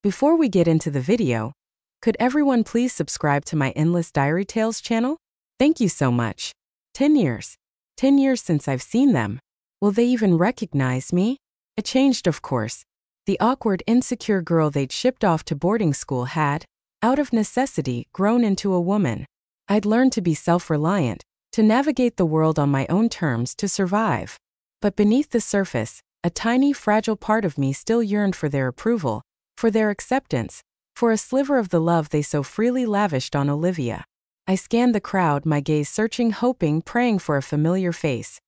Before we get into the video, could everyone please subscribe to my Endless Diary Tales channel? Thank you so much. 10 years. 10 years since I've seen them. Will they even recognize me? It changed, of course. The awkward, insecure girl they'd shipped off to boarding school had, out of necessity, grown into a woman. I'd learned to be self-reliant, to navigate the world on my own terms, to survive. But beneath the surface, a tiny, fragile part of me still yearned for their approval, for their acceptance, for a sliver of the love they so freely lavished on Olivia. I scanned the crowd, my gaze searching, hoping, praying for a familiar face.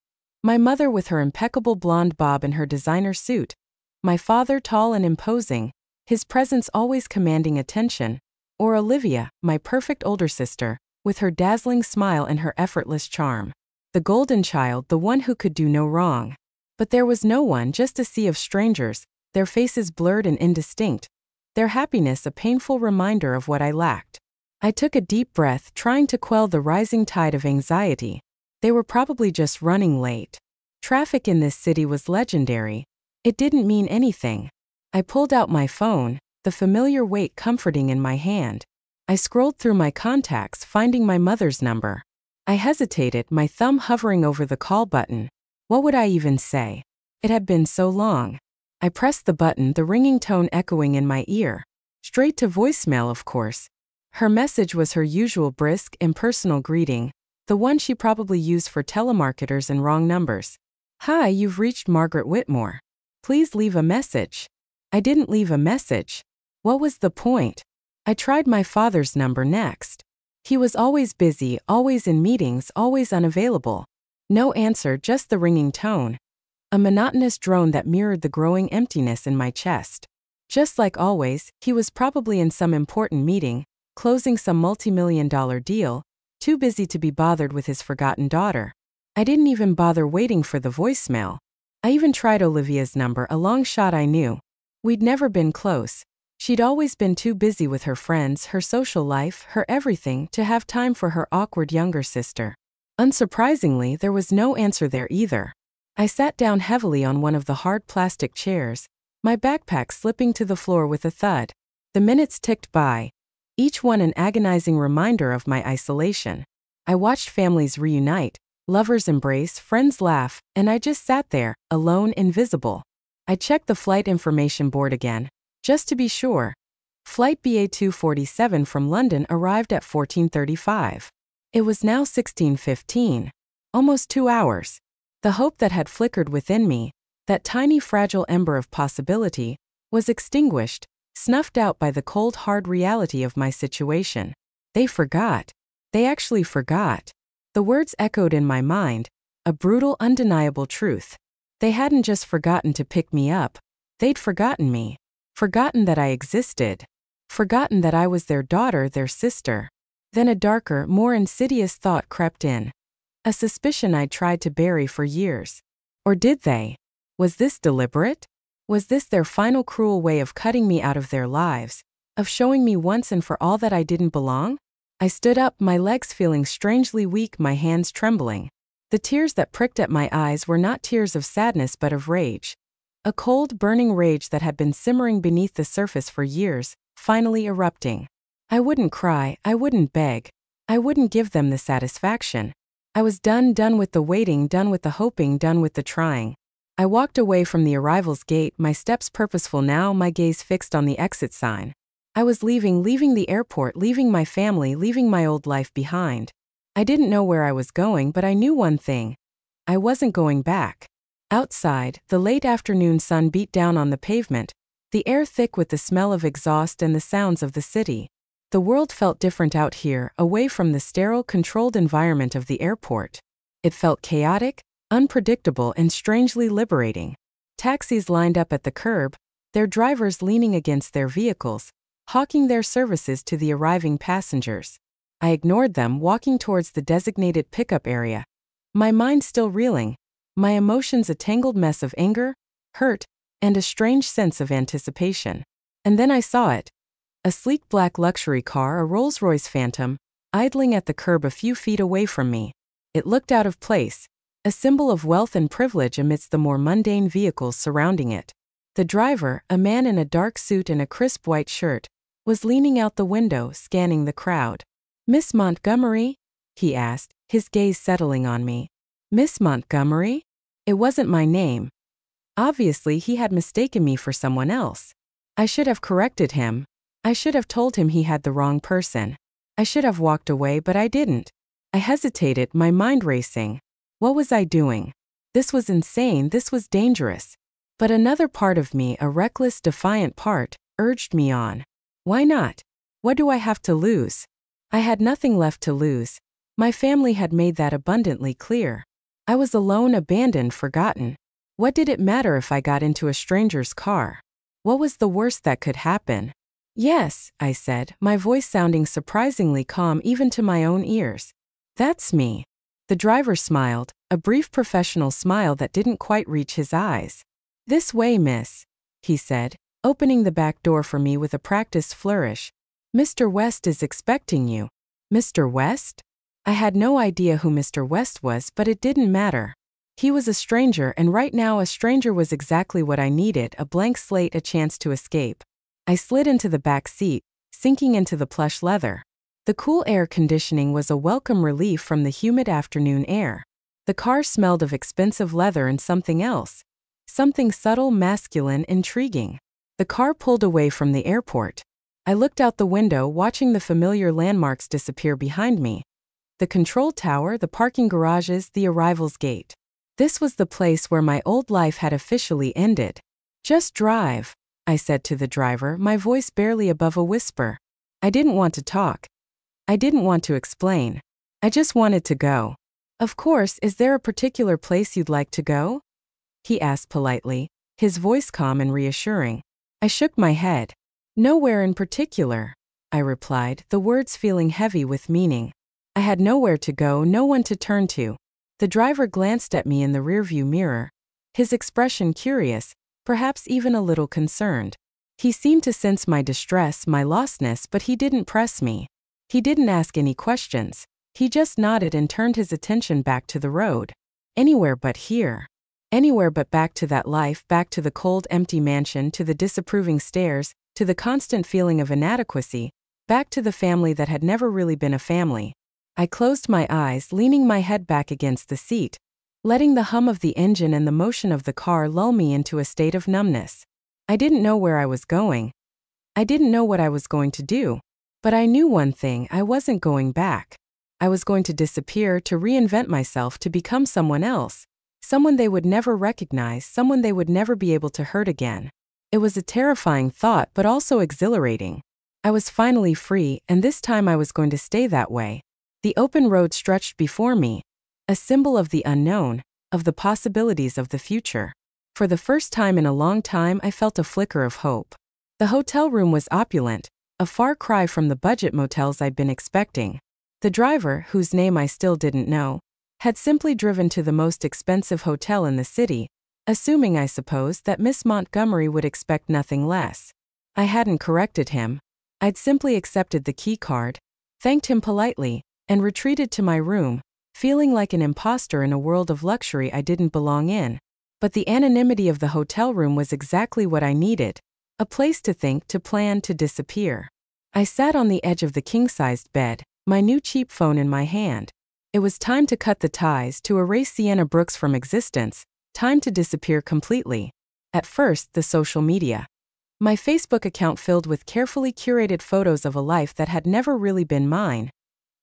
My mother with her impeccable blonde bob and her designer suit. My father tall and imposing, his presence always commanding attention. Or Olivia, my perfect older sister, with her dazzling smile and her effortless charm. The golden child, the one who could do no wrong. But there was no one, just a sea of strangers, their faces blurred and indistinct. Their happiness a painful reminder of what I lacked. I took a deep breath, trying to quell the rising tide of anxiety. They were probably just running late. Traffic in this city was legendary. It didn't mean anything. I pulled out my phone, the familiar weight comforting in my hand. I scrolled through my contacts, finding my mother's number. I hesitated, my thumb hovering over the call button. What would I even say? It had been so long. I pressed the button, the ringing tone echoing in my ear. Straight to voicemail, of course. Her message was her usual brisk, impersonal greeting, the one she probably used for telemarketers and wrong numbers. Hi, you've reached Margaret Whitmore. Please leave a message. I didn't leave a message. What was the point? I tried my father's number next. He was always busy, always in meetings, always unavailable. No answer, just the ringing tone. A monotonous drone that mirrored the growing emptiness in my chest. Just like always, he was probably in some important meeting, closing some multi-million-dollar deal, too busy to be bothered with his forgotten daughter. I didn't even bother waiting for the voicemail. I even tried Olivia's number, a long shot I knew. We'd never been close. She'd always been too busy with her friends, her social life, her everything, to have time for her awkward younger sister. Unsurprisingly, there was no answer there either. I sat down heavily on one of the hard plastic chairs, my backpack slipping to the floor with a thud. The minutes ticked by, each one an agonizing reminder of my isolation. I watched families reunite, lovers embrace, friends laugh, and I just sat there, alone, invisible. I checked the flight information board again, just to be sure. Flight BA247 from London arrived at 14:35. It was now 16:15. Almost 2 hours. The hope that had flickered within me, that tiny fragile ember of possibility, was extinguished, snuffed out by the cold hard reality of my situation. They forgot. They actually forgot. The words echoed in my mind, a brutal, undeniable truth. They hadn't just forgotten to pick me up, they'd forgotten me. Forgotten that I existed. Forgotten that I was their daughter, their sister. Then a darker, more insidious thought crept in. A suspicion I'd tried to bury for years. Or did they? Was this deliberate? Was this their final cruel way of cutting me out of their lives, of showing me once and for all that I didn't belong? I stood up, my legs feeling strangely weak, my hands trembling. The tears that pricked at my eyes were not tears of sadness but of rage. A cold, burning rage that had been simmering beneath the surface for years, finally erupting. I wouldn't cry, I wouldn't beg. I wouldn't give them the satisfaction. I was done with the waiting, done with the hoping, done with the trying. I walked away from the arrival's gate, my steps purposeful now, my gaze fixed on the exit sign. I was leaving the airport, leaving my family, leaving my old life behind. I didn't know where I was going, but I knew one thing. I wasn't going back. Outside, the late afternoon sun beat down on the pavement, the air thick with the smell of exhaust and the sounds of the city. The world felt different out here, away from the sterile, controlled environment of the airport. It felt chaotic, unpredictable, and strangely liberating. Taxis lined up at the curb, their drivers leaning against their vehicles, hawking their services to the arriving passengers. I ignored them, walking towards the designated pickup area. My mind still reeling, my emotions a tangled mess of anger, hurt, and a strange sense of anticipation. And then I saw it. A sleek black luxury car, a Rolls-Royce Phantom, idling at the curb a few feet away from me. It looked out of place, a symbol of wealth and privilege amidst the more mundane vehicles surrounding it. The driver, a man in a dark suit and a crisp white shirt, was leaning out the window, scanning the crowd. "Miss Montgomery?" he asked, his gaze settling on me. "Miss Montgomery?" It wasn't my name. Obviously, he had mistaken me for someone else. I should have corrected him. I should have told him he had the wrong person. I should have walked away, but I didn't. I hesitated, my mind racing. What was I doing? This was insane, this was dangerous. But another part of me, a reckless, defiant part, urged me on. Why not? What do I have to lose? I had nothing left to lose. My family had made that abundantly clear. I was alone, abandoned, forgotten. What did it matter if I got into a stranger's car? What was the worst that could happen? "Yes," I said, my voice sounding surprisingly calm even to my own ears. "That's me." The driver smiled, a brief professional smile that didn't quite reach his eyes. "This way, miss," he said, opening the back door for me with a practiced flourish. "Mr. West is expecting you." Mr. West? I had no idea who Mr. West was, but it didn't matter. He was a stranger, and right now a stranger was exactly what I needed, a blank slate, a chance to escape. I slid into the back seat, sinking into the plush leather. The cool air conditioning was a welcome relief from the humid afternoon air. The car smelled of expensive leather and something else. Something subtle, masculine, intriguing. The car pulled away from the airport. I looked out the window, watching the familiar landmarks disappear behind me. The control tower, the parking garages, the arrivals gate. This was the place where my old life had officially ended. "Just drive," I said to the driver, my voice barely above a whisper. I didn't want to talk. I didn't want to explain. I just wanted to go. "Of course, is there a particular place you'd like to go?" he asked politely, his voice calm and reassuring. I shook my head. "Nowhere in particular," I replied, the words feeling heavy with meaning. I had nowhere to go, no one to turn to. The driver glanced at me in the rearview mirror, his expression curious, perhaps even a little concerned. He seemed to sense my distress, my lostness, but he didn't press me. He didn't ask any questions. He just nodded and turned his attention back to the road. Anywhere but here. Anywhere but back to that life, back to the cold, empty mansion, to the disapproving stares, to the constant feeling of inadequacy, back to the family that had never really been a family. I closed my eyes, leaning my head back against the seat, letting the hum of the engine and the motion of the car lull me into a state of numbness. I didn't know where I was going. I didn't know what I was going to do. But I knew one thing, I wasn't going back. I was going to disappear, to reinvent myself, to become someone else. Someone they would never recognize, someone they would never be able to hurt again. It was a terrifying thought, but also exhilarating. I was finally free, and this time I was going to stay that way. The open road stretched before me, a symbol of the unknown, of the possibilities of the future. For the first time in a long time, I felt a flicker of hope. The hotel room was opulent, a far cry from the budget motels I'd been expecting. The driver, whose name I still didn't know, had simply driven to the most expensive hotel in the city, assuming, I suppose, that Miss Montgomery would expect nothing less. I hadn't corrected him. I'd simply accepted the key card, thanked him politely, and retreated to my room, feeling like an imposter in a world of luxury I didn't belong in. But the anonymity of the hotel room was exactly what I needed, a place to think, to plan, to disappear. I sat on the edge of the king-sized bed, my new cheap phone in my hand. It was time to cut the ties, to erase Sienna Brooks from existence, time to disappear completely. At first, the social media. My Facebook account filled with carefully curated photos of a life that had never really been mine.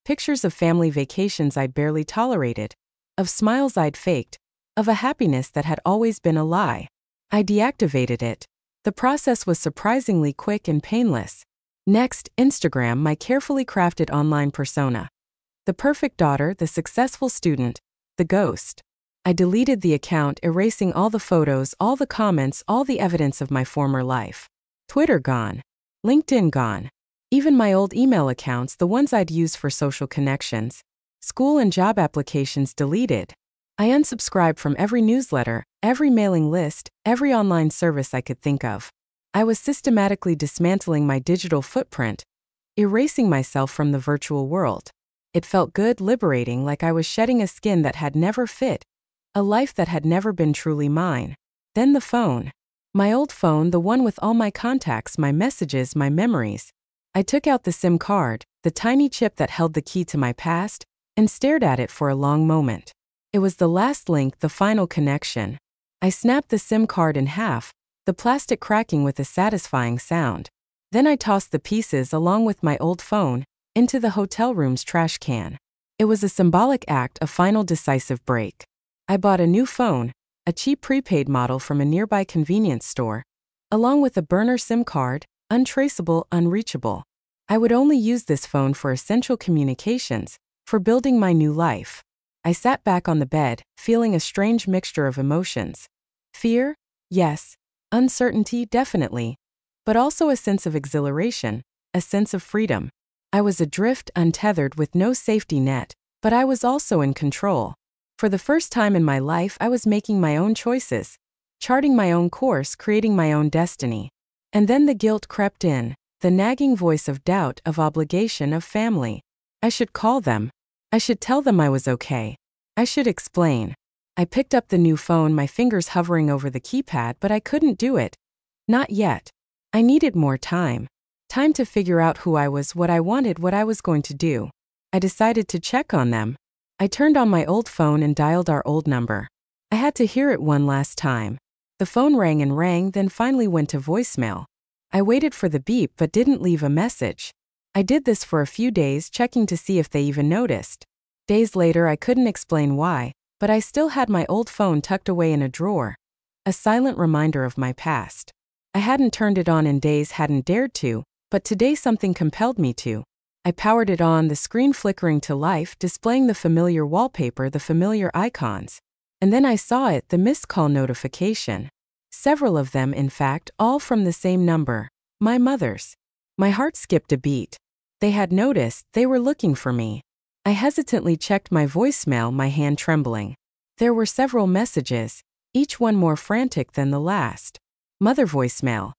Pictures of family vacations I'd barely tolerated, of smiles I'd faked, of a happiness that had always been a lie. I deactivated it. The process was surprisingly quick and painless. Next, Instagram, my carefully crafted online persona. The perfect daughter, the successful student, the ghost. I deleted the account, erasing all the photos, all the comments, all the evidence of my former life. Twitter gone. LinkedIn gone. Even my old email accounts, the ones I'd used for social connections. School and job applications deleted. I unsubscribed from every newsletter, every mailing list, every online service I could think of. I was systematically dismantling my digital footprint, erasing myself from the virtual world. It felt good, liberating, like I was shedding a skin that had never fit, a life that had never been truly mine. Then the phone. My old phone, the one with all my contacts, my messages, my memories. I took out the SIM card, the tiny chip that held the key to my past, and stared at it for a long moment. It was the last link, the final connection. I snapped the SIM card in half, the plastic cracking with a satisfying sound. Then I tossed the pieces along with my old phone into the hotel room's trash can. It was a symbolic act, a final decisive break. I bought a new phone, a cheap prepaid model from a nearby convenience store, along with a burner SIM card, untraceable, unreachable. I would only use this phone for essential communications, for building my new life. I sat back on the bed, feeling a strange mixture of emotions. Fear? Yes. Uncertainty? Definitely. But also a sense of exhilaration, a sense of freedom. I was adrift, untethered, with no safety net, but I was also in control. For the first time in my life, I was making my own choices, charting my own course, creating my own destiny. And then the guilt crept in, the nagging voice of doubt, of obligation, of family. I should call them. I should tell them I was okay. I should explain. I picked up the new phone, my fingers hovering over the keypad, but I couldn't do it. Not yet. I needed more time. Time to figure out who I was, what I wanted, what I was going to do. I decided to check on them. I turned on my old phone and dialed our old number. I had to hear it one last time. The phone rang and rang, then finally went to voicemail. I waited for the beep but didn't leave a message. I did this for a few days, checking to see if they even noticed. Days later, I couldn't explain why, but I still had my old phone tucked away in a drawer. A silent reminder of my past. I hadn't turned it on in days, hadn't dared to, but today something compelled me to. I powered it on, the screen flickering to life, displaying the familiar wallpaper, the familiar icons. And then I saw it, the missed call notification. Several of them, in fact, all from the same number. My mother's. My heart skipped a beat. They had noticed, they were looking for me. I hesitantly checked my voicemail, my hand trembling. There were several messages, each one more frantic than the last. Mother voicemail.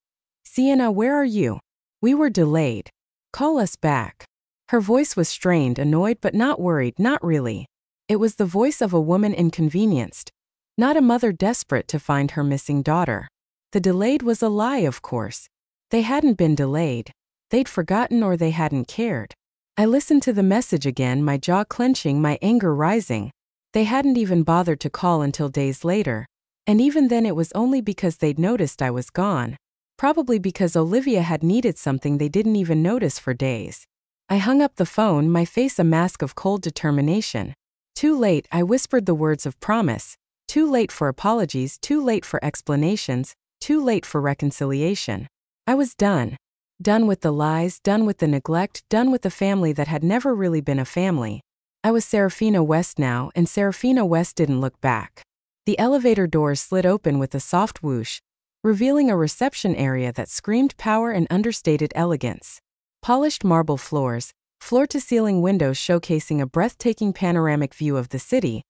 Sienna, where are you? We were delayed. Call us back. Her voice was strained, annoyed but not worried, not really. It was the voice of a woman inconvenienced, not a mother desperate to find her missing daughter. The delayed was a lie, of course. They hadn't been delayed. They'd forgotten or they hadn't cared. I listened to the message again, my jaw clenching, my anger rising. They hadn't even bothered to call until days later. And even then it was only because they'd noticed I was gone. Probably because Olivia had needed something they didn't even notice for days. I hung up the phone, my face a mask of cold determination. Too late, I whispered the words of promise. Too late for apologies, too late for explanations, too late for reconciliation. I was done. Done with the lies, done with the neglect, done with the family that had never really been a family. I was Serafina West now, and Serafina West didn't look back. The elevator doors slid open with a soft whoosh, revealing a reception area that screamed power and understated elegance. Polished marble floors, floor-to-ceiling windows showcasing a breathtaking panoramic view of the city,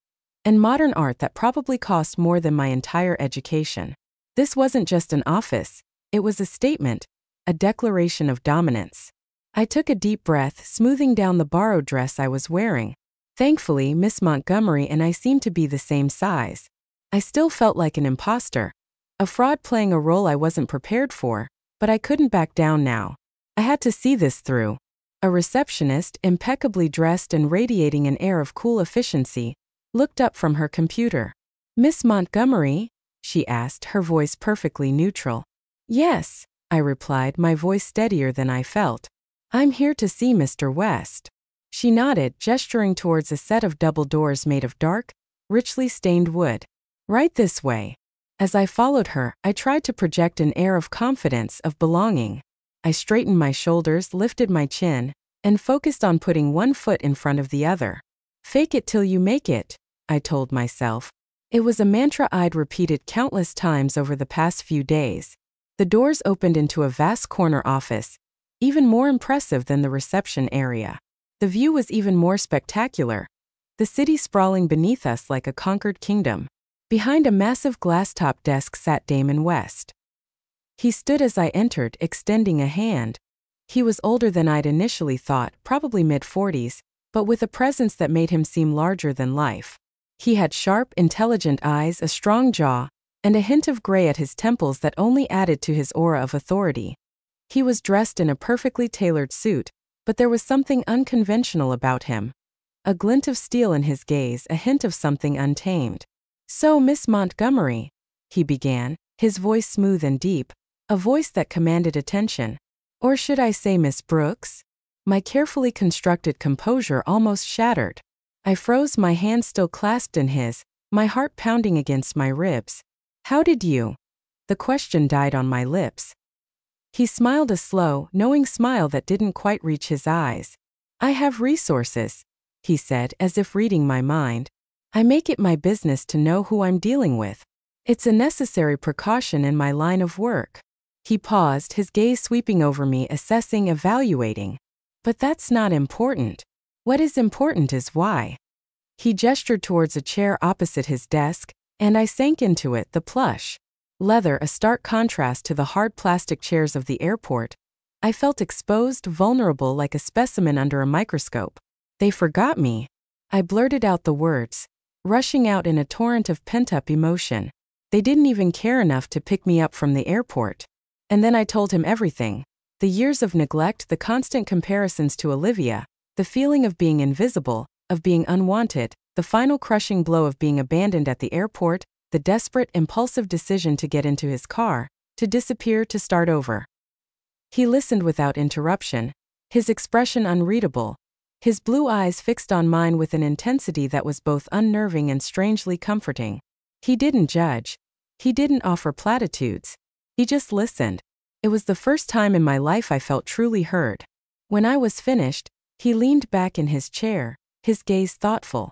and modern art that probably cost more than my entire education. This wasn't just an office, it was a statement, a declaration of dominance. I took a deep breath, smoothing down the borrowed dress I was wearing. Thankfully, Miss Montgomery and I seemed to be the same size. I still felt like an imposter, a fraud playing a role I wasn't prepared for, but I couldn't back down now. I had to see this through. A receptionist, impeccably dressed and radiating an air of cool efficiency, looked up from her computer. Miss Montgomery? She asked, her voice perfectly neutral. Yes, I replied, my voice steadier than I felt. I'm here to see Mr. West. She nodded, gesturing towards a set of double doors made of dark, richly stained wood. Right this way. As I followed her, I tried to project an air of confidence, of belonging. I straightened my shoulders, lifted my chin, and focused on putting one foot in front of the other. Fake it till you make it, I told myself. It was a mantra I'd repeated countless times over the past few days. The doors opened into a vast corner office, even more impressive than the reception area. The view was even more spectacular, the city sprawling beneath us like a conquered kingdom. Behind a massive glass-top desk sat Damon West. He stood as I entered, extending a hand. He was older than I'd initially thought, probably mid-40s, but with a presence that made him seem larger than life. He had sharp, intelligent eyes, a strong jaw, and a hint of gray at his temples that only added to his aura of authority. He was dressed in a perfectly tailored suit, but there was something unconventional about him. A glint of steel in his gaze, a hint of something untamed. "So, Miss Montgomery," he began, his voice smooth and deep, a voice that commanded attention. "Or should I say Miss Brooks?" My carefully constructed composure almost shattered. I froze, my hand still clasped in his, my heart pounding against my ribs. "How did you?" The question died on my lips. He smiled, a slow, knowing smile that didn't quite reach his eyes. "I have resources," he said, as if reading my mind. "I make it my business to know who I'm dealing with. It's a necessary precaution in my line of work." He paused, his gaze sweeping over me, assessing, evaluating. "But that's not important. What is important is why." He gestured towards a chair opposite his desk, and I sank into it, the plush leather a stark contrast to the hard plastic chairs of the airport. I felt exposed, vulnerable, like a specimen under a microscope. "They forgot me." I blurted out the words, rushing out in a torrent of pent-up emotion. "They didn't even care enough to pick me up from the airport." And then I told him everything. The years of neglect, the constant comparisons to Olivia, the feeling of being invisible, of being unwanted, the final crushing blow of being abandoned at the airport, the desperate, impulsive decision to get into his car, to disappear, to start over. He listened without interruption, his expression unreadable, his blue eyes fixed on mine with an intensity that was both unnerving and strangely comforting. He didn't judge. He didn't offer platitudes. He just listened. It was the first time in my life I felt truly heard. When I was finished, he leaned back in his chair, his gaze thoughtful.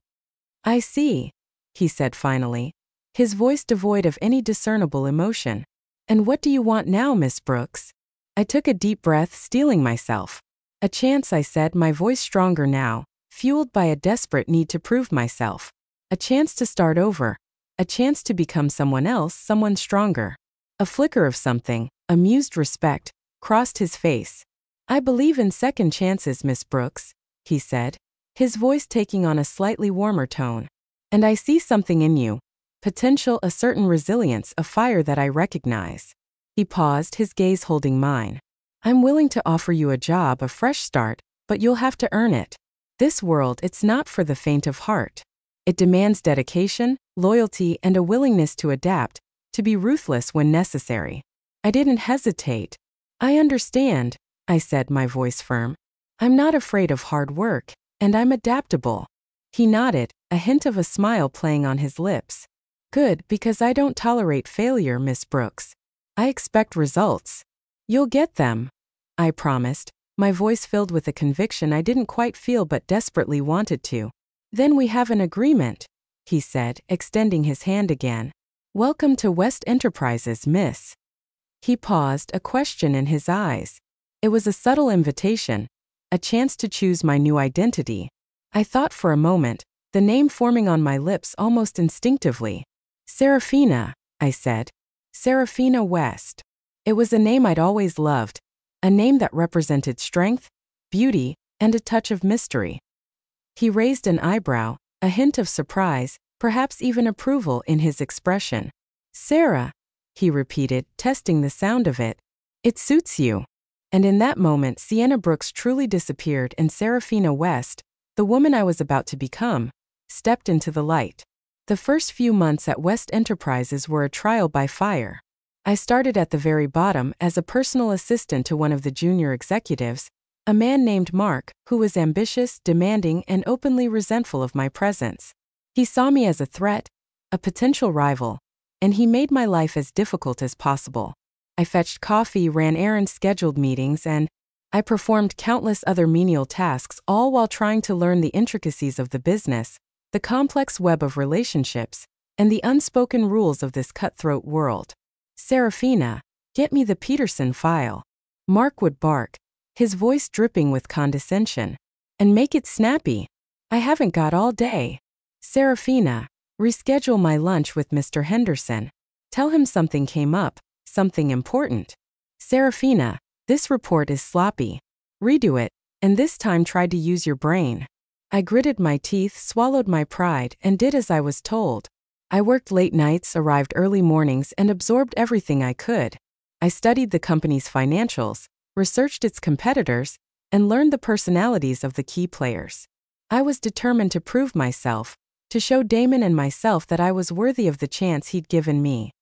"I see," he said finally, his voice devoid of any discernible emotion. "And what do you want now, Miss Brooks?" I took a deep breath, steeling myself. "A chance," I said, my voice stronger now, fueled by a desperate need to prove myself. "A chance to start over. A chance to become someone else, someone stronger." A flicker of something, amused respect, crossed his face. "I believe in second chances, Miss Brooks," he said, his voice taking on a slightly warmer tone. "And I see something in you. Potential, a certain resilience, a fire that I recognize." He paused, his gaze holding mine. "I'm willing to offer you a job, a fresh start, but you'll have to earn it. This world, it's not for the faint of heart. It demands dedication, loyalty, and a willingness to adapt, to be ruthless when necessary." I didn't hesitate. "I understand," I said, my voice firm. "I'm not afraid of hard work, and I'm adaptable." He nodded, a hint of a smile playing on his lips. "Good, because I don't tolerate failure, Miss Brooks. I expect results." "You'll get them," I promised, my voice filled with a conviction I didn't quite feel but desperately wanted to. "Then we have an agreement," he said, extending his hand again. "Welcome to West Enterprises, Miss." He paused, a question in his eyes. It was a subtle invitation, a chance to choose my new identity. I thought for a moment, the name forming on my lips almost instinctively. "Serafina," I said. "Serafina West." It was a name I'd always loved, a name that represented strength, beauty, and a touch of mystery. He raised an eyebrow, a hint of surprise, perhaps even approval in his expression. "Sarah," he repeated, testing the sound of it. "It suits you." And in that moment, Sienna Brooks truly disappeared, and Serafina West, the woman I was about to become, stepped into the light. The first few months at West Enterprises were a trial by fire. I started at the very bottom as a personal assistant to one of the junior executives, a man named Mark, who was ambitious, demanding, and openly resentful of my presence. He saw me as a threat, a potential rival, and he made my life as difficult as possible. I fetched coffee, ran errands, scheduled meetings, and I performed countless other menial tasks, all while trying to learn the intricacies of the business, the complex web of relationships, and the unspoken rules of this cutthroat world. "Serafina, get me the Peterson file," Mark would bark, his voice dripping with condescension. "And make it snappy. I haven't got all day." "Serafina, reschedule my lunch with Mr. Henderson. Tell him something came up, something important." "Serafina, this report is sloppy. Redo it, and this time try to use your brain." I gritted my teeth, swallowed my pride, and did as I was told. I worked late nights, arrived early mornings, and absorbed everything I could. I studied the company's financials, researched its competitors, and learned the personalities of the key players. I was determined to prove myself, to show Damon and myself that I was worthy of the chance he'd given me.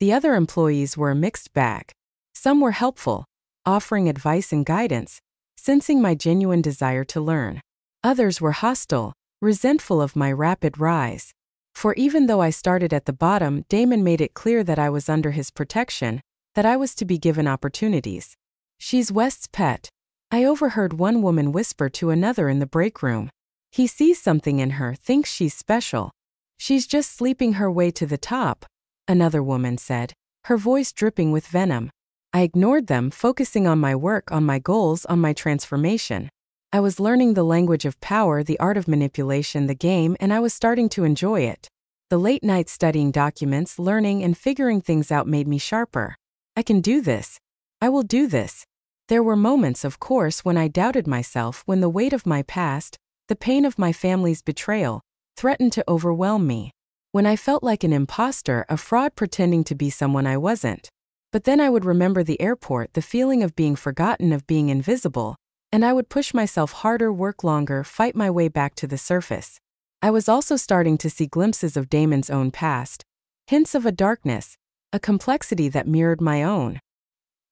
The other employees were a mixed bag. Some were helpful, offering advice and guidance, sensing my genuine desire to learn. Others were hostile, resentful of my rapid rise. For even though I started at the bottom, Damon made it clear that I was under his protection, that I was to be given opportunities. "She's West's pet," I overheard one woman whisper to another in the break room. "He sees something in her, thinks she's special. She's just sleeping her way to the top," another woman said, her voice dripping with venom. I ignored them, focusing on my work, on my goals, on my transformation. I was learning the language of power, the art of manipulation, the game, and I was starting to enjoy it. The late nights studying documents, learning, and figuring things out made me sharper. I can do this. I will do this. There were moments, of course, when I doubted myself, when the weight of my past, the pain of my family's betrayal, threatened to overwhelm me. When I felt like an imposter, a fraud pretending to be someone I wasn't. But then I would remember the airport, the feeling of being forgotten, of being invisible, and I would push myself harder, work longer, fight my way back to the surface. I was also starting to see glimpses of Damon's own past, hints of a darkness, a complexity that mirrored my own.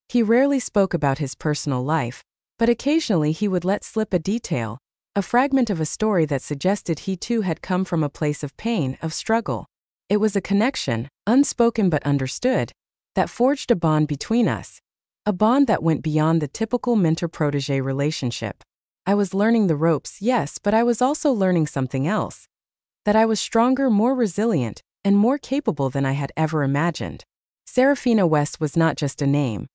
He rarely spoke about his personal life, but occasionally he would let slip a detail, a fragment of a story that suggested he too had come from a place of pain, of struggle. It was a connection, unspoken but understood, that forged a bond between us. A bond that went beyond the typical mentor-protégé relationship. I was learning the ropes, yes, but I was also learning something else. That I was stronger, more resilient, and more capable than I had ever imagined. Serafina West was not just a name.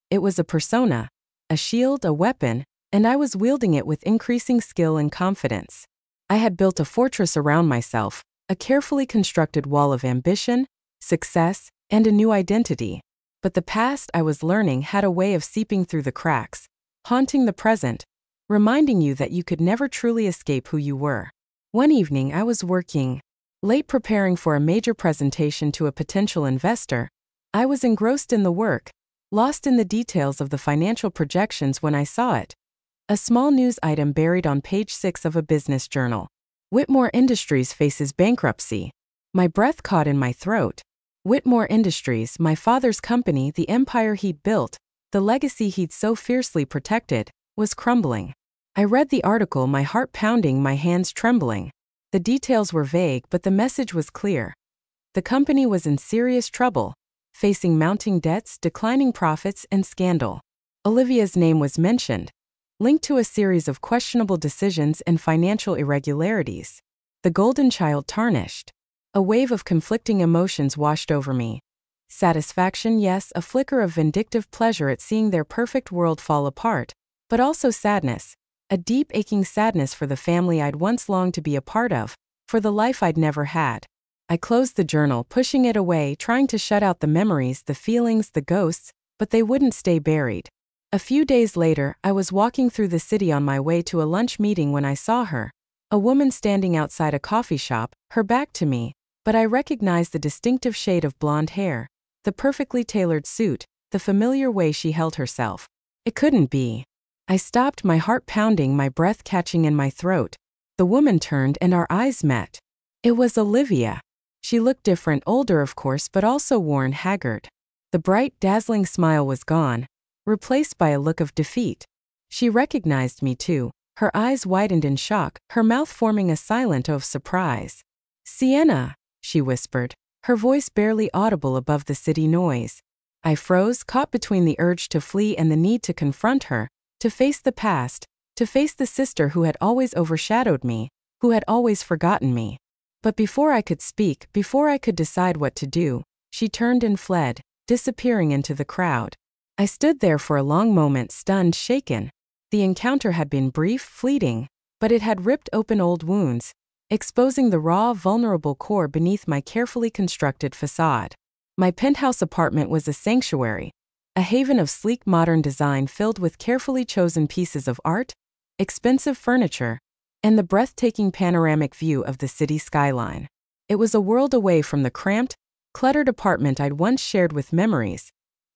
It was a persona, a shield, a weapon, and I was wielding it with increasing skill and confidence. I had built a fortress around myself, a carefully constructed wall of ambition, success, and a new identity. But the past I was learning had a way of seeping through the cracks, haunting the present, reminding you that you could never truly escape who you were. One evening I was working late, preparing for a major presentation to a potential investor. I was engrossed in the work, lost in the details of the financial projections when I saw it. A small news item buried on page 6 of a business journal. Whitmore Industries faces bankruptcy. My breath caught in my throat. Whitmore Industries, my father's company, the empire he'd built, the legacy he'd so fiercely protected, was crumbling. I read the article, my heart pounding, my hands trembling. The details were vague, but the message was clear. The company was in serious trouble, facing mounting debts, declining profits, and scandal. Olivia's name was mentioned, linked to a series of questionable decisions and financial irregularities. The golden child tarnished. A wave of conflicting emotions washed over me. Satisfaction, yes, a flicker of vindictive pleasure at seeing their perfect world fall apart, but also sadness, a deep aching sadness for the family I'd once longed to be a part of, for the life I'd never had. I closed the journal, pushing it away, trying to shut out the memories, the feelings, the ghosts, but they wouldn't stay buried. A few days later, I was walking through the city on my way to a lunch meeting when I saw her, a woman standing outside a coffee shop, her back to me. But I recognized the distinctive shade of blonde hair, the perfectly tailored suit, the familiar way she held herself. It couldn't be. I stopped, my heart pounding, my breath catching in my throat. The woman turned and our eyes met. It was Olivia. She looked different, older of course, but also worn, haggard. The bright, dazzling smile was gone, replaced by a look of defeat. She recognized me too, her eyes widened in shock, her mouth forming a silent O of surprise. "Sienna," she whispered, her voice barely audible above the city noise. I froze, caught between the urge to flee and the need to confront her, to face the past, to face the sister who had always overshadowed me, who had always forgotten me. But before I could speak, before I could decide what to do, she turned and fled, disappearing into the crowd. I stood there for a long moment, stunned, shaken. The encounter had been brief, fleeting, but it had ripped open old wounds, exposing the raw, vulnerable core beneath my carefully constructed facade. My penthouse apartment was a sanctuary, a haven of sleek modern design filled with carefully chosen pieces of art, expensive furniture, and the breathtaking panoramic view of the city skyline. It was a world away from the cramped, cluttered apartment I'd once shared with memories,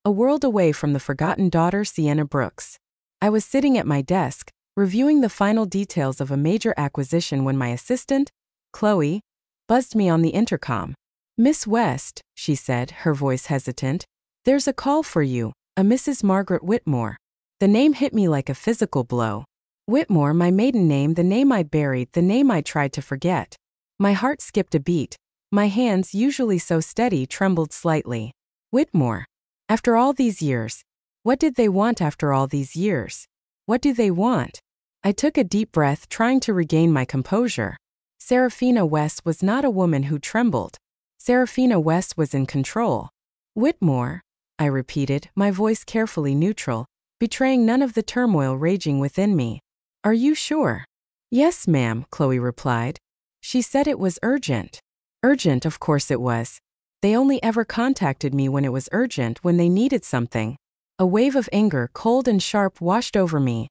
a world away from the forgotten daughter Sienna Brooks. I was sitting at my desk, reviewing the final details of a major acquisition when my assistant, Chloe, buzzed me on the intercom. "Miss West," she said, her voice hesitant, "there's a call for you, a Mrs. Margaret Whitmore." The name hit me like a physical blow. Whitmore, my maiden name, the name I'd buried, the name I'd tried to forget. My heart skipped a beat. My hands, usually so steady, trembled slightly. Whitmore. After all these years. What did they want after all these years? What do they want? I took a deep breath, trying to regain my composure. Seraphina West was not a woman who trembled. Seraphina West was in control. "Whitmore," I repeated, my voice carefully neutral, betraying none of the turmoil raging within me. "Are you sure?" "Yes, ma'am," Chloe replied. She said it was urgent. Urgent, of course it was. They only ever contacted me when it was urgent, when they needed something. A wave of anger, cold and sharp, washed over me.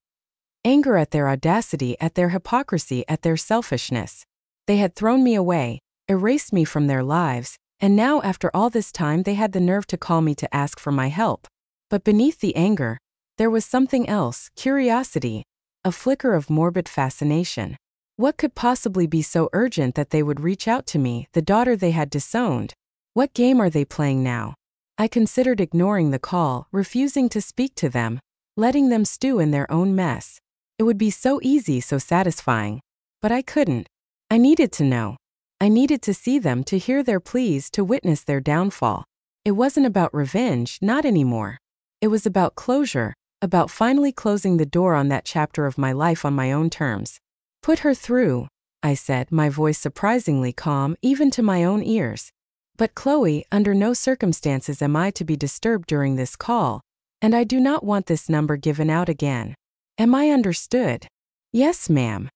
Anger at their audacity, at their hypocrisy, at their selfishness. They had thrown me away, erased me from their lives, and now after all this time they had the nerve to call me to ask for my help. But beneath the anger, there was something else, curiosity, a flicker of morbid fascination. What could possibly be so urgent that they would reach out to me, the daughter they had disowned? What game are they playing now? I considered ignoring the call, refusing to speak to them, letting them stew in their own mess. It would be so easy, so satisfying. But I couldn't. I needed to know. I needed to see them, to hear their pleas, to witness their downfall. It wasn't about revenge, not anymore. It was about closure, about finally closing the door on that chapter of my life on my own terms. "Put her through," I said, my voice surprisingly calm, even to my own ears. "But Chloe, under no circumstances am I to be disturbed during this call, and I do not want this number given out again. Am I understood?" "Yes, ma'am."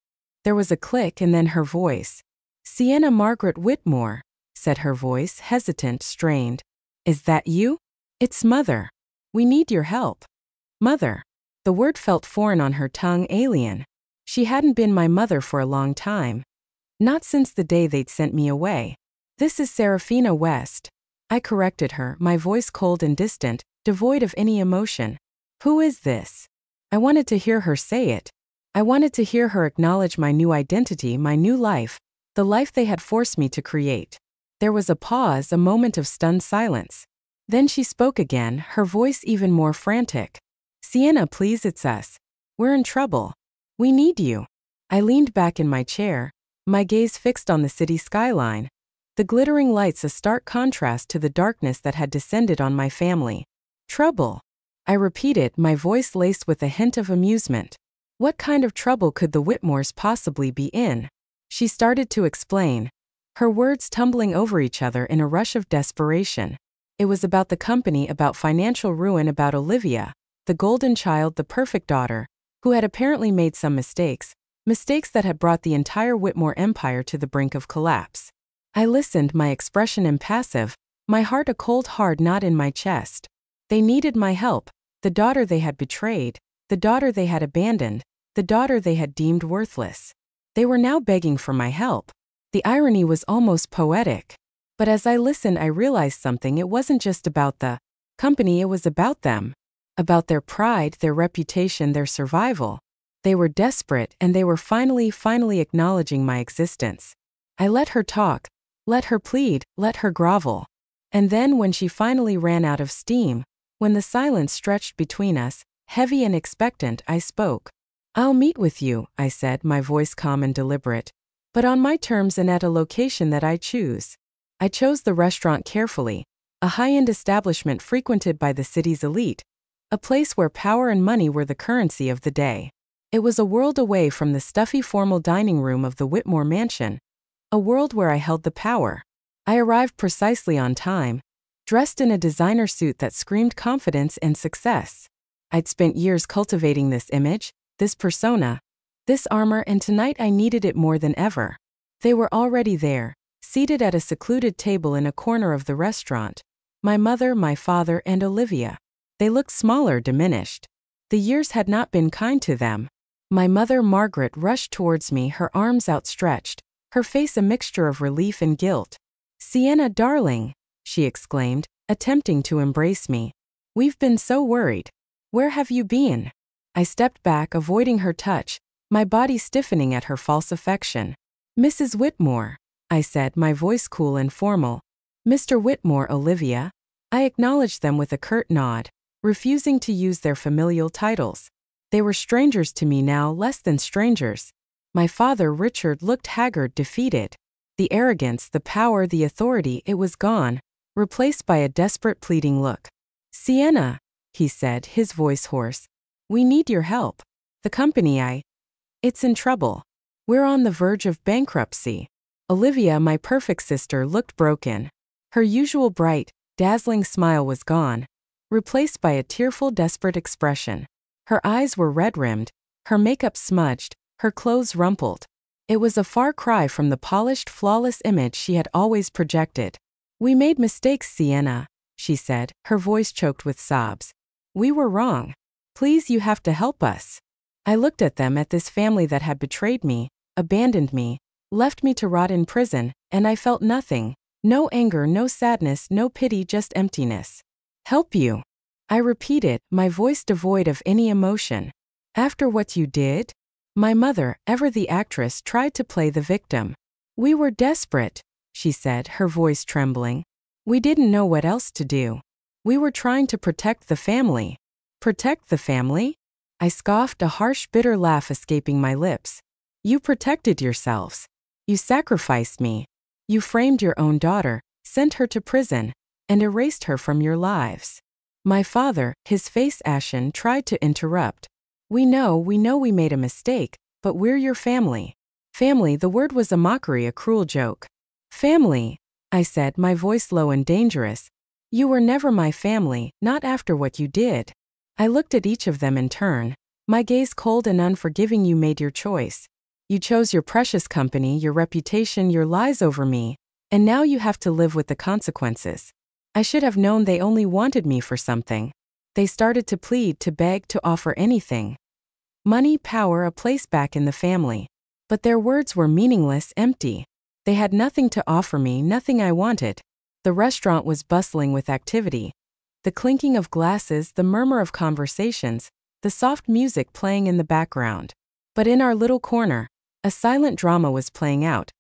There was a click and then her voice. "Sienna Margaret Whitmore," said her voice, hesitant, strained. "Is that you? It's Mother. We need your help." Mother. The word felt foreign on her tongue, alien. She hadn't been my mother for a long time. Not since the day they'd sent me away. "This is Seraphina West." I corrected her, my voice cold and distant, devoid of any emotion. "Who is this?" I wanted to hear her say it. I wanted to hear her acknowledge my new identity, my new life, the life they had forced me to create. There was a pause, a moment of stunned silence. Then she spoke again, her voice even more frantic. "Sienna, please, it's us. We're in trouble. We need you." I leaned back in my chair, my gaze fixed on the city skyline. The glittering lights, a stark contrast to the darkness that had descended on my family. "Trouble," I repeated, my voice laced with a hint of amusement. What kind of trouble could the Whitmores possibly be in? She started to explain, her words tumbling over each other in a rush of desperation. It was about the company, about financial ruin, about Olivia, the golden child, the perfect daughter, who had apparently made some mistakes that had brought the entire Whitmore empire to the brink of collapse. I listened, my expression impassive, my heart a cold hard knot in my chest. They needed my help, the daughter they had betrayed, the daughter they had abandoned, the daughter they had deemed worthless. They were now begging for my help. The irony was almost poetic. But as I listened, I realized something. It wasn't just about the company, it was about them. About their pride, their reputation, their survival. They were desperate, and they were finally acknowledging my existence. I let her talk, let her plead, let her grovel. And then when she finally ran out of steam, when the silence stretched between us, heavy and expectant, I spoke. "I'll meet with you," I said, my voice calm and deliberate. "But on my terms and at a location that I choose." I chose the restaurant carefully, a high-end establishment frequented by the city's elite, a place where power and money were the currency of the day. It was a world away from the stuffy formal dining room of the Whitmore mansion, a world where I held the power. I arrived precisely on time, dressed in a designer suit that screamed confidence and success. I'd spent years cultivating this image, this persona, this armor, and tonight I needed it more than ever. They were already there, seated at a secluded table in a corner of the restaurant. My mother, my father, and Olivia. They looked smaller, diminished. The years had not been kind to them. My mother, Margaret, rushed towards me, her arms outstretched, her face a mixture of relief and guilt. "Sienna, darling," she exclaimed, attempting to embrace me. "We've been so worried. Where have you been?" I stepped back, avoiding her touch, my body stiffening at her false affection. "Mrs. Whitmore," I said, my voice cool and formal. "Mr. Whitmore, Olivia." I acknowledged them with a curt nod, refusing to use their familial titles. They were strangers to me now, less than strangers. My father, Richard, looked haggard, defeated. The arrogance, the power, the authority, it was gone, replaced by a desperate, pleading look. "Sienna," he said, his voice hoarse. "We need your help. The company it's in trouble. We're on the verge of bankruptcy." Olivia, my perfect sister, looked broken. Her usual bright, dazzling smile was gone, replaced by a tearful, desperate expression. Her eyes were red-rimmed, her makeup smudged, her clothes rumpled. It was a far cry from the polished, flawless image she had always projected. "We made mistakes, Sienna," she said, her voice choked with sobs. "We were wrong. Please, you have to help us." I looked at them, at this family that had betrayed me, abandoned me, left me to rot in prison, and I felt nothing. No anger, no sadness, no pity, just emptiness. "Help you?" I repeated, my voice devoid of any emotion. "After what you did?" My mother, ever the actress, tried to play the victim. "We were desperate," she said, her voice trembling. "We didn't know what else to do. We were trying to protect the family." "Protect the family?" I scoffed, a harsh, bitter laugh escaping my lips. "You protected yourselves. You sacrificed me. You framed your own daughter, sent her to prison, and erased her from your lives." My father, his face ashen, tried to interrupt. We know we made a mistake, but we're your family." Family, the word was a mockery, a cruel joke. "Family," I said, my voice low and dangerous. "You were never my family, not after what you did." I looked at each of them in turn, my gaze cold and unforgiving. "You made your choice. You chose your precious company, your reputation, your lies over me, and now you have to live with the consequences." I should have known they only wanted me for something. They started to plead, to beg, to offer anything. Money, power, a place back in the family. But their words were meaningless, empty. They had nothing to offer me, nothing I wanted. The restaurant was bustling with activity. The clinking of glasses, the murmur of conversations, the soft music playing in the background. But in our little corner, a silent drama was playing out.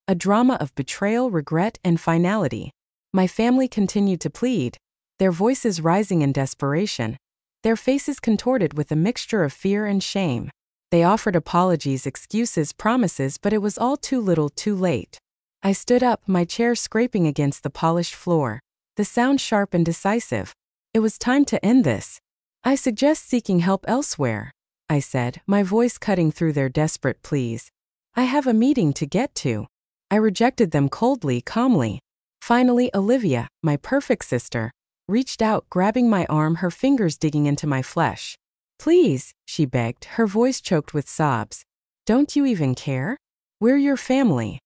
A drama of betrayal, regret, and finality. My family continued to plead, their voices rising in desperation, their faces contorted with a mixture of fear and shame. They offered apologies, excuses, promises, but it was all too little, too late. I stood up, my chair scraping against the polished floor, the sound sharp and decisive. It was time to end this. "I suggest seeking help elsewhere," I said, my voice cutting through their desperate pleas. "I have a meeting to get to." I rejected them coldly, calmly. Finally, Olivia, my perfect sister, reached out, grabbing my arm, her fingers digging into my flesh. "Please," she begged, her voice choked with sobs. "Don't you even care? We're your family."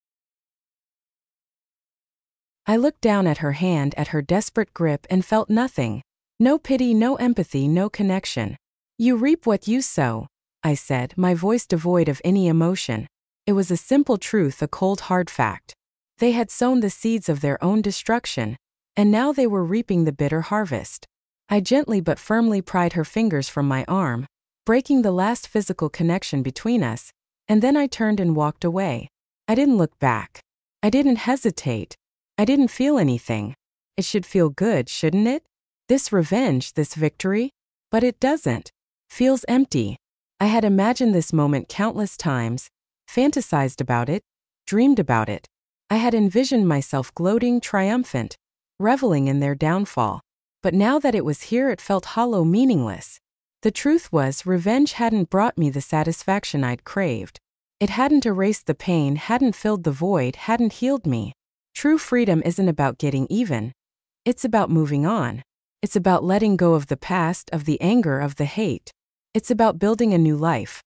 I looked down at her hand, at her desperate grip, and felt nothing. No pity, no empathy, no connection. "You reap what you sow," I said, my voice devoid of any emotion. It was a simple truth, a cold, hard fact. They had sown the seeds of their own destruction, and now they were reaping the bitter harvest. I gently but firmly pried her fingers from my arm, breaking the last physical connection between us, and then I turned and walked away. I didn't look back. I didn't hesitate. I didn't feel anything. It should feel good, shouldn't it? This revenge, this victory? But it doesn't. Feels empty. I had imagined this moment countless times, fantasized about it, dreamed about it. I had envisioned myself gloating, triumphant, reveling in their downfall. But now that it was here, it felt hollow, meaningless. The truth was, revenge hadn't brought me the satisfaction I'd craved. It hadn't erased the pain, hadn't filled the void, hadn't healed me. True freedom isn't about getting even. It's about moving on. It's about letting go of the past, of the anger, of the hate. It's about building a new life.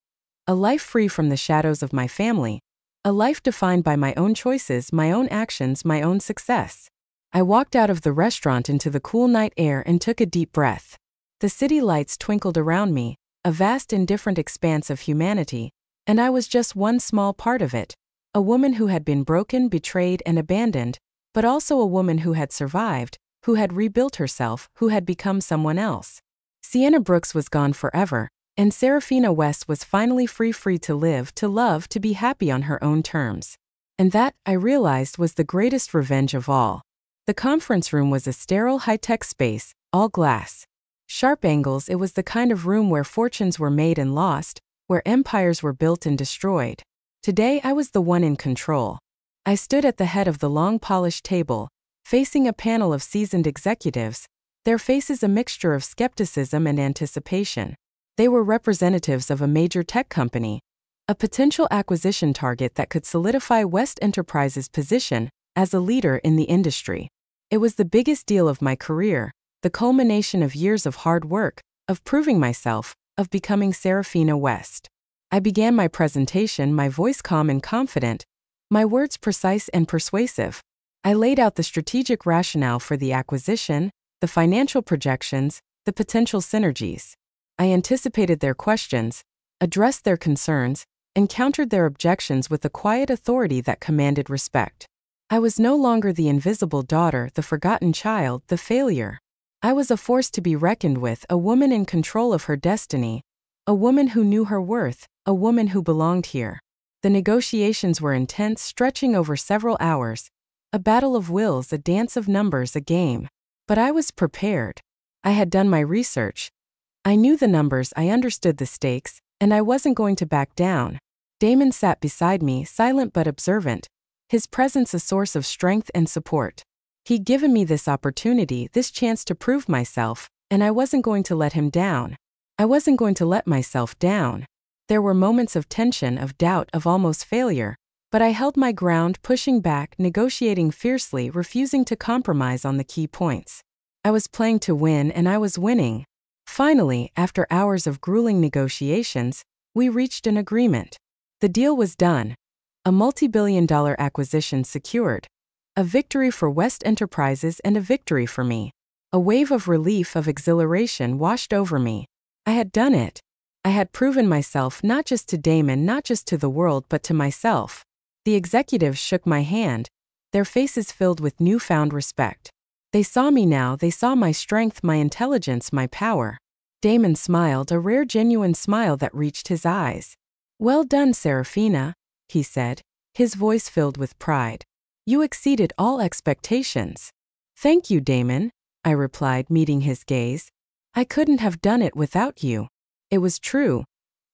A life free from the shadows of my family. A life defined by my own choices, my own actions, my own success. I walked out of the restaurant into the cool night air and took a deep breath. The city lights twinkled around me, a vast indifferent expanse of humanity, and I was just one small part of it. A woman who had been broken, betrayed, and abandoned, but also a woman who had survived, who had rebuilt herself, who had become someone else. Sienna Brooks was gone forever, and Serafina West was finally free to live, to love, to be happy on her own terms. And that, I realized, was the greatest revenge of all. The conference room was a sterile high-tech space, all glass. Sharp angles. It was the kind of room where fortunes were made and lost, where empires were built and destroyed. Today I was the one in control. I stood at the head of the long polished table, facing a panel of seasoned executives, their faces a mixture of skepticism and anticipation. They were representatives of a major tech company, a potential acquisition target that could solidify West Enterprises' position as a leader in the industry. It was the biggest deal of my career, the culmination of years of hard work, of proving myself, of becoming Serafina West. I began my presentation, my voice calm and confident, my words precise and persuasive. I laid out the strategic rationale for the acquisition, the financial projections, the potential synergies. I anticipated their questions, addressed their concerns, and countered their objections with a quiet authority that commanded respect. I was no longer the invisible daughter, the forgotten child, the failure. I was a force to be reckoned with, a woman in control of her destiny, a woman who knew her worth, a woman who belonged here. The negotiations were intense, stretching over several hours, a battle of wills, a dance of numbers, a game. But I was prepared. I had done my research. I knew the numbers, I understood the stakes, and I wasn't going to back down. Damon sat beside me, silent but observant, his presence a source of strength and support. He'd given me this opportunity, this chance to prove myself, and I wasn't going to let him down. I wasn't going to let myself down. There were moments of tension, of doubt, of almost failure, but I held my ground, pushing back, negotiating fiercely, refusing to compromise on the key points. I was playing to win, and I was winning. Finally, after hours of grueling negotiations, we reached an agreement. The deal was done. A multi-billion-dollar acquisition secured. A victory for West Enterprises and a victory for me. A wave of relief, of exhilaration washed over me. I had done it. I had proven myself not just to Damon, not just to the world, but to myself. The executives shook my hand, their faces filled with newfound respect. They saw me now, they saw my strength, my intelligence, my power. Damon smiled, a rare genuine smile that reached his eyes. "Well done, Serafina," he said, his voice filled with pride. "You exceeded all expectations." "Thank you, Damon," I replied, meeting his gaze. "I couldn't have done it without you." It was true.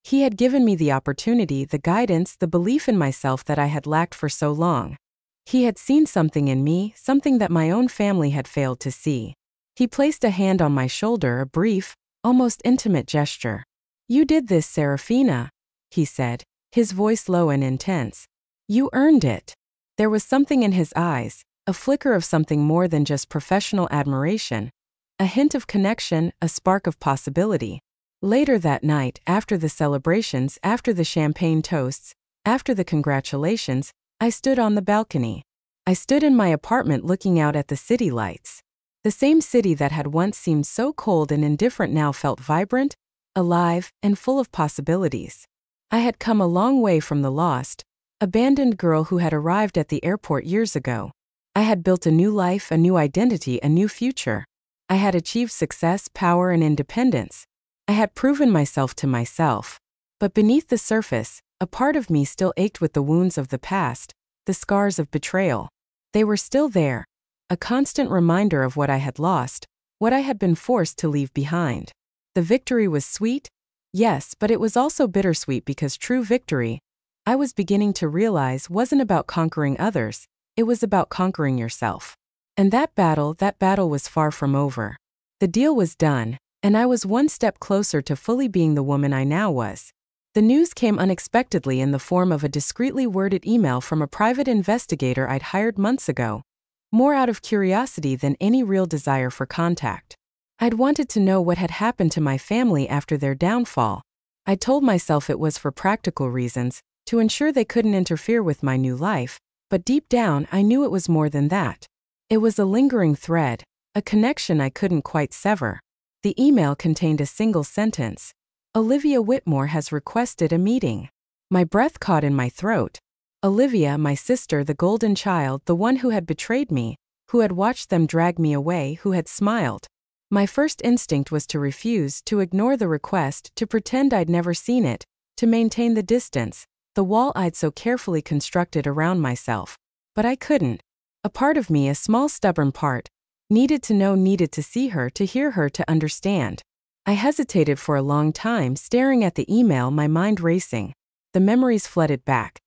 He had given me the opportunity, the guidance, the belief in myself that I had lacked for so long. He had seen something in me, something that my own family had failed to see. He placed a hand on my shoulder, a brief, almost intimate gesture. "You did this, Serafina," he said, his voice low and intense. "You earned it." There was something in his eyes, a flicker of something more than just professional admiration, a hint of connection, a spark of possibility. Later that night, after the celebrations, after the champagne toasts, after the congratulations, I stood on the balcony. I stood in my apartment looking out at the city lights. The same city that had once seemed so cold and indifferent now felt vibrant, alive, and full of possibilities. I had come a long way from the lost, abandoned girl who had arrived at the airport years ago. I had built a new life, a new identity, a new future. I had achieved success, power, and independence. I had proven myself to myself. But beneath the surface, a part of me still ached with the wounds of the past, the scars of betrayal. They were still there, a constant reminder of what I had lost, what I had been forced to leave behind. The victory was sweet, yes, but it was also bittersweet because true victory, I was beginning to realize, wasn't about conquering others, it was about conquering yourself. And that battle was far from over. The deal was done, and I was one step closer to fully being the woman I now was. The news came unexpectedly in the form of a discreetly worded email from a private investigator I'd hired months ago, more out of curiosity than any real desire for contact. I'd wanted to know what had happened to my family after their downfall. I told myself it was for practical reasons, to ensure they couldn't interfere with my new life, but deep down I knew it was more than that. It was a lingering thread, a connection I couldn't quite sever. The email contained a single sentence. Olivia Whitmore has requested a meeting. My breath caught in my throat. Olivia, my sister, the golden child, the one who had betrayed me, who had watched them drag me away, who had smiled. My first instinct was to refuse, to ignore the request, to pretend I'd never seen it, to maintain the distance, the wall I'd so carefully constructed around myself. But I couldn't. A part of me, a small stubborn part, needed to know, needed to see her, to hear her, to understand. I hesitated for a long time, staring at the email, my mind racing. The memories flooded back.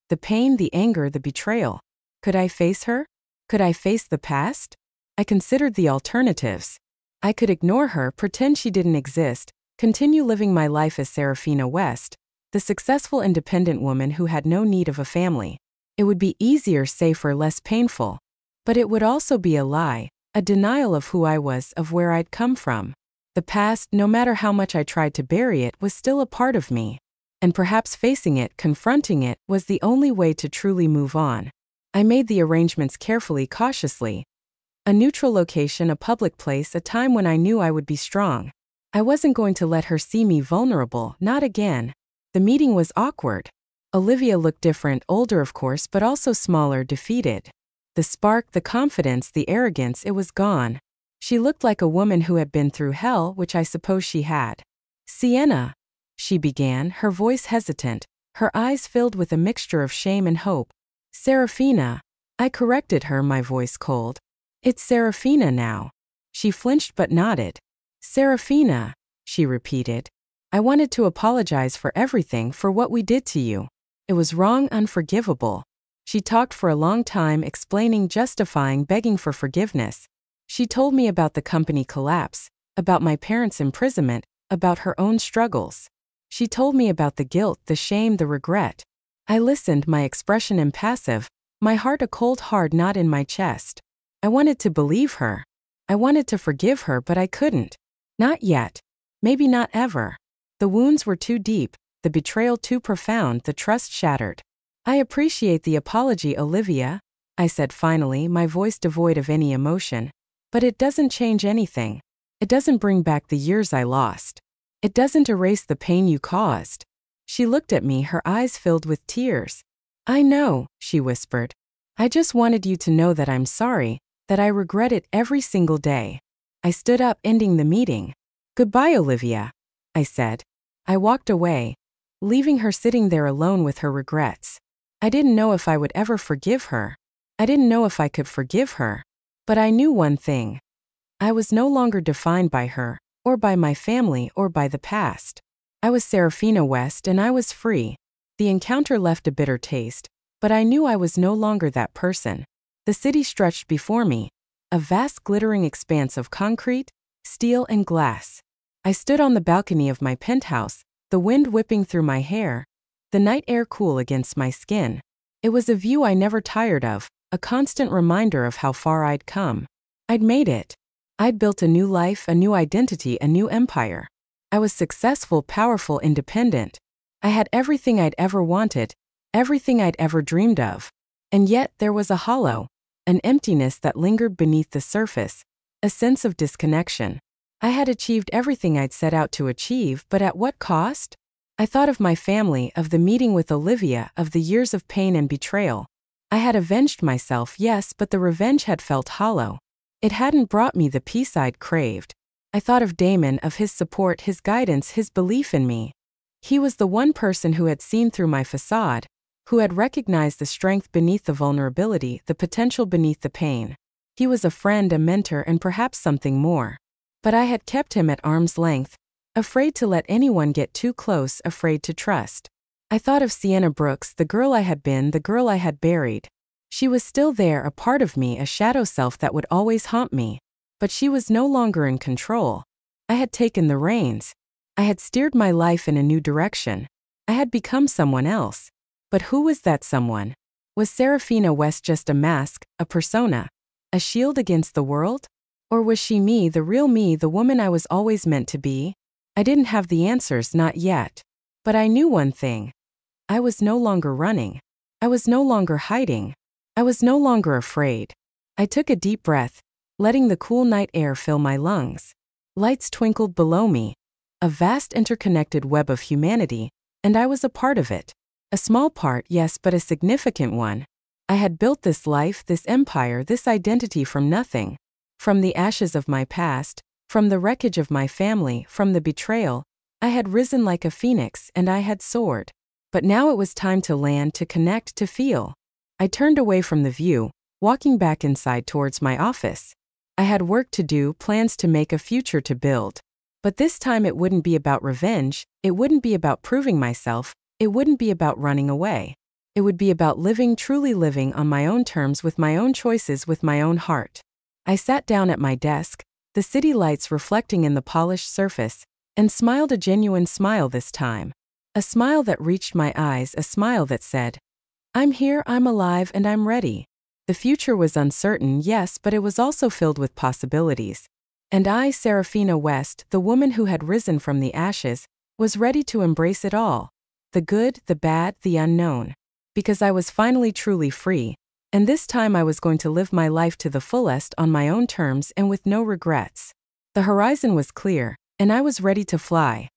The pain, the anger, the betrayal. Could I face her? Could I face the past? I considered the alternatives. I could ignore her, pretend she didn't exist, continue living my life as Serafina West, the successful independent woman who had no need of a family. It would be easier, safer, less painful. But it would also be a lie, a denial of who I was, of where I'd come from. The past, no matter how much I tried to bury it, was still a part of me. And perhaps facing it, confronting it, was the only way to truly move on. I made the arrangements carefully, cautiously. A neutral location, a public place, a time when I knew I would be strong. I wasn't going to let her see me vulnerable, not again. The meeting was awkward. Olivia looked different, older of course, but also smaller, defeated. The spark, the confidence, the arrogance, it was gone. She looked like a woman who had been through hell, which I suppose she had. "Sienna," she began, her voice hesitant, her eyes filled with a mixture of shame and hope. "Serafina." I corrected her, my voice cold. "It's Serafina now." She flinched but nodded. "Serafina," she repeated. "I wanted to apologize for everything, for what we did to you. It was wrong, unforgivable." She talked for a long time, explaining, justifying, begging for forgiveness. She told me about the company collapse, about my parents' imprisonment, about her own struggles. She told me about the guilt, the shame, the regret. I listened, my expression impassive, my heart a cold hard knot in my chest. I wanted to believe her. I wanted to forgive her, but I couldn't. Not yet. Maybe not ever. The wounds were too deep, the betrayal too profound, the trust shattered. "I appreciate the apology, Olivia," I said finally, my voice devoid of any emotion. "But it doesn't change anything. It doesn't bring back the years I lost. It doesn't erase the pain you caused." She looked at me, her eyes filled with tears. "I know," she whispered. "I just wanted you to know that I'm sorry, that I regret it every single day." I stood up, ending the meeting. "Goodbye, Olivia," I said. I walked away, leaving her sitting there alone with her regrets. I didn't know if I would ever forgive her. I didn't know if I could forgive her. But I knew one thing. I was no longer defined by her, or by my family, or by the past. I was Serafina West, and I was free. The encounter left a bitter taste, but I knew I was no longer that person. The city stretched before me, a vast glittering expanse of concrete, steel, and glass. I stood on the balcony of my penthouse, the wind whipping through my hair, the night air cool against my skin. It was a view I never tired of, a constant reminder of how far I'd come. I'd made it. I'd built a new life, a new identity, a new empire. I was successful, powerful, independent. I had everything I'd ever wanted, everything I'd ever dreamed of. And yet there was a hollow, an emptiness that lingered beneath the surface, a sense of disconnection. I had achieved everything I'd set out to achieve, but at what cost? I thought of my family, of the meeting with Olivia, of the years of pain and betrayal. I had avenged myself, yes, but the revenge had felt hollow. It hadn't brought me the peace I'd craved. I thought of Damon, of his support, his guidance, his belief in me. He was the one person who had seen through my facade, who had recognized the strength beneath the vulnerability, the potential beneath the pain. He was a friend, a mentor, and perhaps something more. But I had kept him at arm's length, afraid to let anyone get too close, afraid to trust. I thought of Sienna Brooks, the girl I had been, the girl I had buried. She was still there, a part of me, a shadow self that would always haunt me. But she was no longer in control. I had taken the reins. I had steered my life in a new direction. I had become someone else. But who was that someone? Was Serafina West just a mask, a persona, a shield against the world? Or was she me, the real me, the woman I was always meant to be? I didn't have the answers, not yet. But I knew one thing. I was no longer running. I was no longer hiding. I was no longer afraid. I took a deep breath, letting the cool night air fill my lungs. Lights twinkled below me. a vast interconnected web of humanity, and I was a part of it. A small part, yes, but a significant one. I had built this life, this empire, this identity from nothing. From the ashes of my past, from the wreckage of my family, from the betrayal, I had risen like a phoenix and I had soared. But now it was time to land, to connect, to feel. I turned away from the view, walking back inside towards my office. I had work to do, plans to make, a future to build. But this time it wouldn't be about revenge, it wouldn't be about proving myself, it wouldn't be about running away. It would be about living, truly living on my own terms, with my own choices, with my own heart. I sat down at my desk, the city lights reflecting in the polished surface, and smiled, a genuine smile this time. A smile that reached my eyes, a smile that said, "I'm here, I'm alive, and I'm ready." The future was uncertain, yes, but it was also filled with possibilities. And I, Serafina West, the woman who had risen from the ashes, was ready to embrace it all. The good, the bad, the unknown. Because I was finally truly free, and this time I was going to live my life to the fullest on my own terms and with no regrets. The horizon was clear, and I was ready to fly.